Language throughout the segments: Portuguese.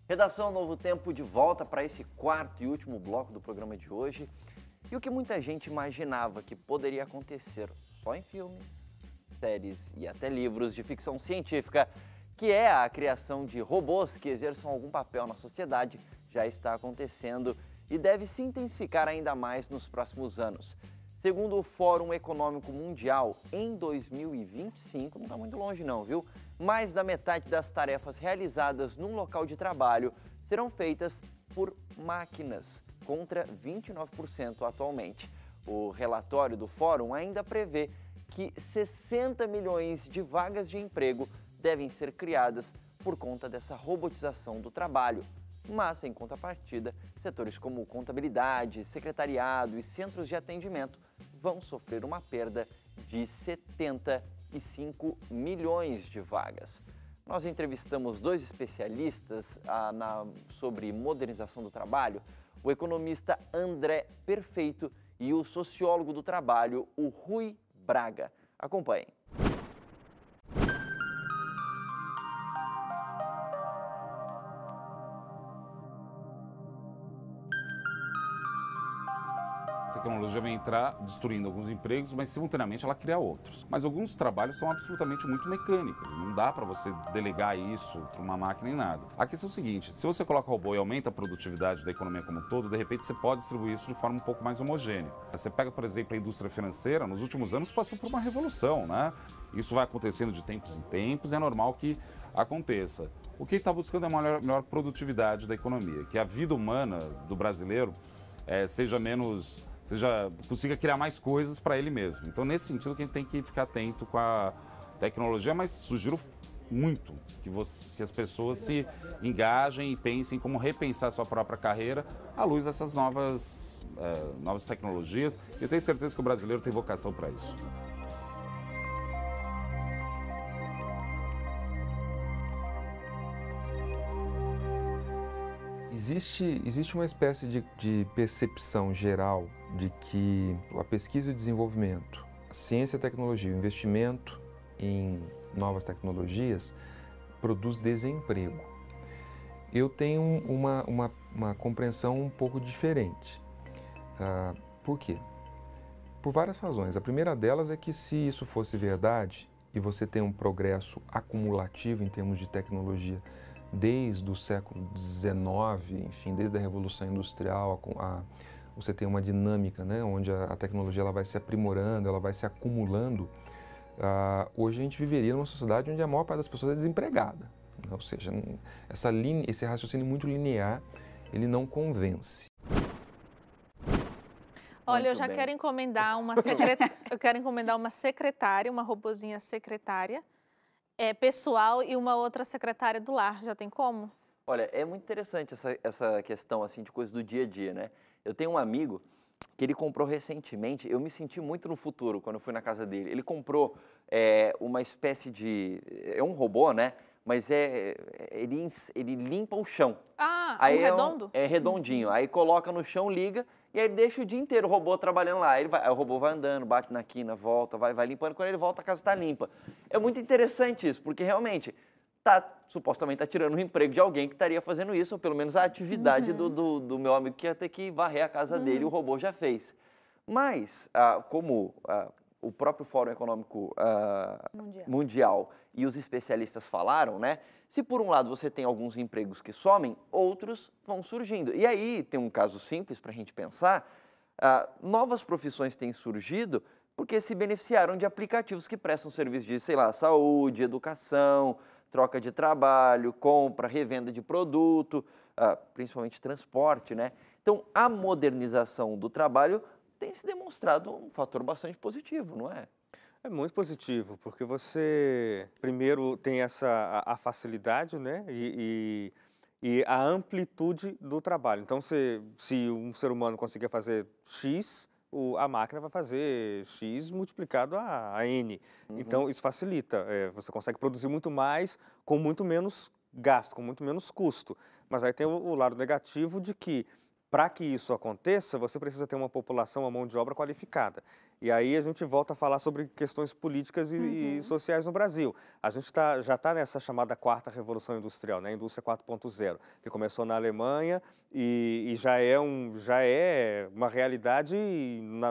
Redação Novo Tempo de volta para esse quarto e último bloco do programa de hoje. E o que muita gente imaginava que poderia acontecer só em filmes, séries e até livros de ficção científica, que é a criação de robôs que exerçam algum papel na sociedade, já está acontecendo e deve se intensificar ainda mais nos próximos anos. Segundo o Fórum Econômico Mundial, em 2025, não está muito longe não, viu? Mais da metade das tarefas realizadas num local de trabalho serão feitas por máquinas, contra 29% atualmente. O relatório do Fórum ainda prevê que 60 milhões de vagas de emprego devem ser criadas por conta dessa robotização do trabalho. Mas, em contrapartida, setores como contabilidade, secretariado e centros de atendimento vão sofrer uma perda de 75 milhões de vagas. Nós entrevistamos dois especialistas sobre modernização do trabalho, o economista André Perfeito e o sociólogo do trabalho, o Rui Braga. Acompanhem. A tecnologia vai entrar destruindo alguns empregos, mas simultaneamente ela cria outros. Mas alguns trabalhos são absolutamente muito mecânicos, não dá para você delegar isso para uma máquina nem nada. A questão é o seguinte, se você coloca robô e aumenta a produtividade da economia como um todo, de repente você pode distribuir isso de forma um pouco mais homogênea. Você pega, por exemplo, a indústria financeira, nos últimos anos passou por uma revolução, né? Isso vai acontecendo de tempos em tempos, é normal que aconteça. O que está buscando é uma maior produtividade da economia, que a vida humana do brasileiro consiga criar mais coisas para ele mesmo. Então, nesse sentido, que a gente tem que ficar atento com a tecnologia, mas sugiro muito que as pessoas se engajem e pensem como repensar a sua própria carreira à luz dessas novas tecnologias. Eu tenho certeza que o brasileiro tem vocação para isso. Existe uma espécie de percepção geral de que a pesquisa e o desenvolvimento, a ciência e a tecnologia, o investimento em novas tecnologias produz desemprego. Eu tenho uma compreensão um pouco diferente. Por quê? Por várias razões. A primeira delas é que se isso fosse verdade e você tem um progresso acumulativo em termos de tecnologia desde o século XIX, enfim, desde a Revolução Industrial, você tem uma dinâmica, né, onde a tecnologia ela vai se aprimorando, ela vai se acumulando. Hoje a gente viveria numa sociedade onde a maior parte das pessoas é desempregada, né? Ou seja, esse raciocínio muito linear, ele não convence. Olha, eu já quero encomendar uma secretária, uma robozinha secretária, pessoal e uma outra secretária do lar. Já tem como? Olha, é muito interessante essa questão assim, de coisas do dia a dia, né? Eu tenho um amigo que ele comprou recentemente, eu me senti muito no futuro quando eu fui na casa dele. Ele comprou uma espécie de... é um robô, né? Mas ele limpa o chão. Aí redondo? É redondinho. Aí coloca no chão, liga, e aí deixa o dia inteiro o robô trabalhando lá. Aí o robô vai andando, bate na quina, volta, vai limpando. Quando ele volta, a casa está limpa. É muito interessante isso, porque realmente supostamente está tirando o emprego de alguém que estaria fazendo isso, ou pelo menos a atividade do meu amigo que ia ter que varrer a casa dele, o robô já fez. Mas, como o próprio Fórum Econômico Mundial e os especialistas falaram, né? Se por um lado você tem alguns empregos que somem, outros vão surgindo. E aí tem um caso simples para a gente pensar, novas profissões têm surgido porque se beneficiaram de aplicativos que prestam serviço de, sei lá, saúde, educação, troca de trabalho, compra, revenda de produto, principalmente transporte, né? Então, a modernização do trabalho tem se demonstrado um fator bastante positivo, não é? É muito positivo, porque você primeiro tem a facilidade, né? E a amplitude do trabalho. Então, se um ser humano conseguir fazer X, a máquina vai fazer X multiplicado a N. Então, isso facilita. Você consegue produzir muito mais com muito menos gasto, com muito menos custo. Mas aí tem o lado negativo de que, para que isso aconteça, você precisa ter uma população, uma mão de obra qualificada. E aí a gente volta a falar sobre questões políticas e sociais no Brasil. A gente já está nessa chamada quarta revolução industrial, né? A indústria 4.0, que começou na Alemanha e já é uma realidade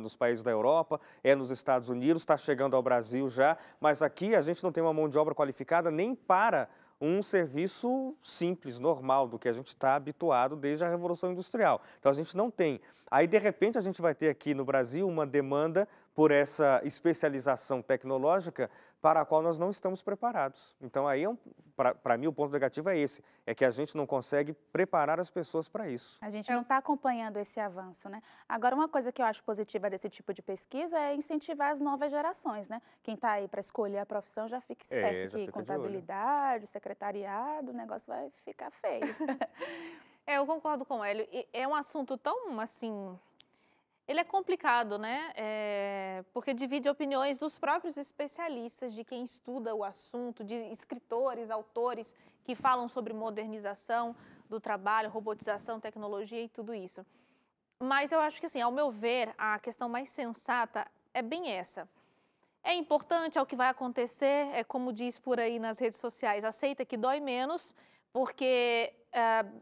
nos países da Europa, é nos Estados Unidos, está chegando ao Brasil já, mas aqui a gente não tem uma mão de obra qualificada nem para um serviço simples, normal, do que a gente está habituado desde a Revolução Industrial. Então, a gente não tem. Aí, de repente, a gente vai ter aqui no Brasil uma demanda por essa especialização tecnológica para a qual nós não estamos preparados. Então, aí, para mim, o ponto negativo é esse, é que a gente não consegue preparar as pessoas para isso. A gente não está acompanhando esse avanço, né? Agora, uma coisa que eu acho positiva desse tipo de pesquisa é incentivar as novas gerações, né? Quem está aí para escolher a profissão já fica esperto que contabilidade, secretariado, o negócio vai ficar feio. Eu concordo com o Hélio. É um assunto tão, assim... Ele é complicado, né? Porque divide opiniões dos próprios especialistas, de quem estuda o assunto, de escritores, autores que falam sobre modernização do trabalho, robotização, tecnologia e tudo isso. Mas eu acho que, assim, ao meu ver, a questão mais sensata é bem essa. É importante, é o que vai acontecer, é como diz por aí nas redes sociais, aceita que dói menos, porque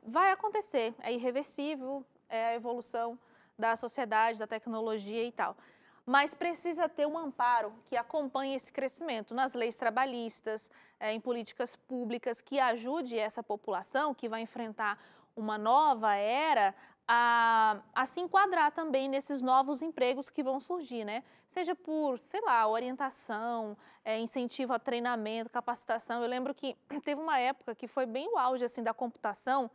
vai acontecer, é irreversível, é a evolução da sociedade, da tecnologia e tal. Mas precisa ter um amparo que acompanhe esse crescimento nas leis trabalhistas, em políticas públicas, que ajude essa população que vai enfrentar uma nova era a se enquadrar também nesses novos empregos que vão surgir, né? Seja por, sei lá, orientação, incentivo a treinamento, capacitação. Eu lembro que teve uma época que foi bem o auge, assim, da computação.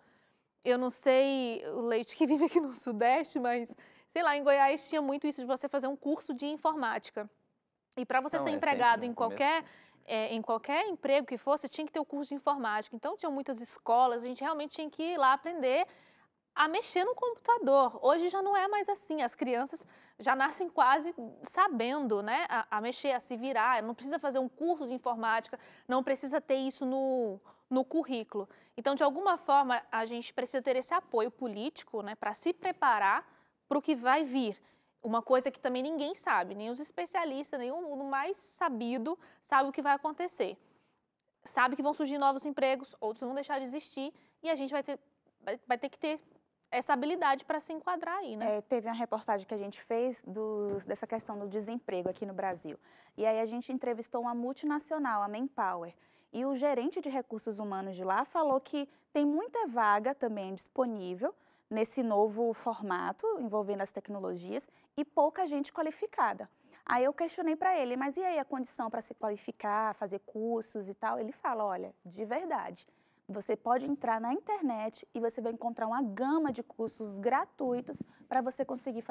Eu não sei o Leite que vive aqui no Sudeste, mas, sei lá, em Goiás tinha muito isso de você fazer um curso de informática. E para você ser empregado em qualquer emprego que fosse, tinha que ter o curso de informática. Então, tinha muitas escolas, a gente realmente tinha que ir lá aprender a mexer no computador. Hoje já não é mais assim, as crianças já nascem quase sabendo, né, a mexer, a se virar, não precisa fazer um curso de informática, não precisa ter isso no currículo. Então, de alguma forma, a gente precisa ter esse apoio político, né, para se preparar para o que vai vir. Uma coisa que também ninguém sabe, nem os especialistas, nem o mais sabido sabe o que vai acontecer. Sabe que vão surgir novos empregos, outros vão deixar de existir, e a gente vai ter que ter essa habilidade para se enquadrar aí, né? Teve uma reportagem que a gente fez dessa questão do desemprego aqui no Brasil. E aí a gente entrevistou uma multinacional, a Manpower. E o gerente de recursos humanos de lá falou que tem muita vaga também disponível nesse novo formato envolvendo as tecnologias e pouca gente qualificada. Aí eu questionei para ele, mas e aí a condição para se qualificar, fazer cursos e tal? Ele fala, olha, de verdade, você pode entrar na internet e você vai encontrar uma gama de cursos gratuitos para você conseguir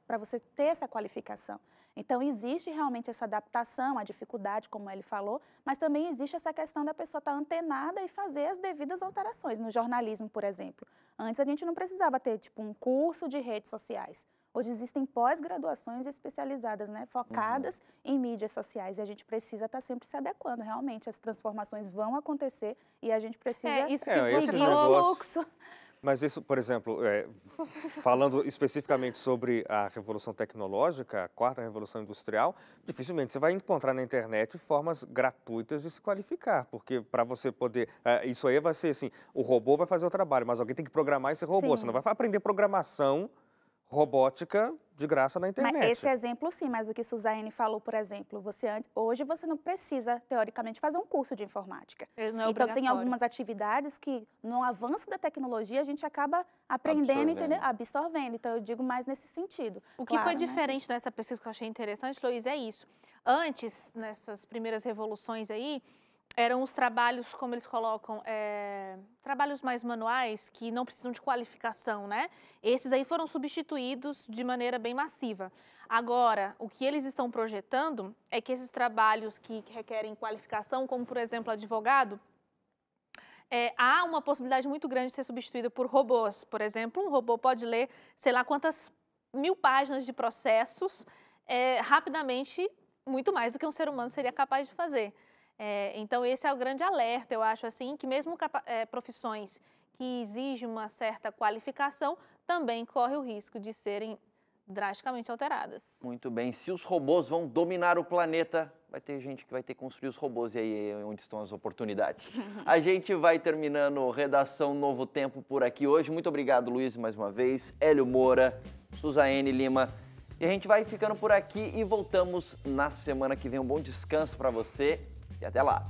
para você ter essa qualificação. Então, existe realmente essa adaptação, a dificuldade, como ele falou, mas também existe essa questão da pessoa estar antenada e fazer as devidas alterações. No jornalismo, por exemplo, antes a gente não precisava ter, tipo, um curso de redes sociais. Hoje existem pós-graduações especializadas, né, focadas em mídias sociais, e a gente precisa estar sempre se adequando, realmente. As transformações vão acontecer e a gente precisa seguir o fluxo. Mas isso, por exemplo, falando especificamente sobre a revolução tecnológica, a quarta revolução industrial, dificilmente você vai encontrar na internet formas gratuitas de se qualificar, porque para você poder, isso aí vai ser assim, o robô vai fazer o trabalho, mas alguém tem que programar esse robô, você não vai aprender programação robótica de graça na internet. Mas esse exemplo sim, mas o que Suzane falou, por exemplo, hoje você não precisa, teoricamente, fazer um curso de informática. Então tem algumas atividades que, no avanço da tecnologia, a gente acaba aprendendo, absorvendo. Então eu digo mais nesse sentido. O que foi diferente nessa pesquisa que eu achei interessante, Luiz, é isso. Antes, nessas primeiras revoluções aí, eram os trabalhos, como eles colocam, trabalhos mais manuais, que não precisam de qualificação, né? Esses aí foram substituídos de maneira bem massiva. Agora, o que eles estão projetando é que esses trabalhos que requerem qualificação, como, por exemplo, advogado, há uma possibilidade muito grande de ser substituído por robôs. Por exemplo, um robô pode ler, sei lá quantas 1000 páginas de processos rapidamente, muito mais do que um ser humano seria capaz de fazer. Então, esse é o grande alerta, eu acho assim, que mesmo profissões que exigem uma certa qualificação, também corre o risco de serem drasticamente alteradas. Muito bem. Se os robôs vão dominar o planeta, vai ter gente que vai ter que construir os robôs, e aí é onde estão as oportunidades. A gente vai terminando Redação Novo Tempo por aqui hoje. Muito obrigado, Luiz, mais uma vez. Hélio Moura, Suzane Lima. E a gente vai ficando por aqui e voltamos na semana que vem. Um bom descanso para você e até lá.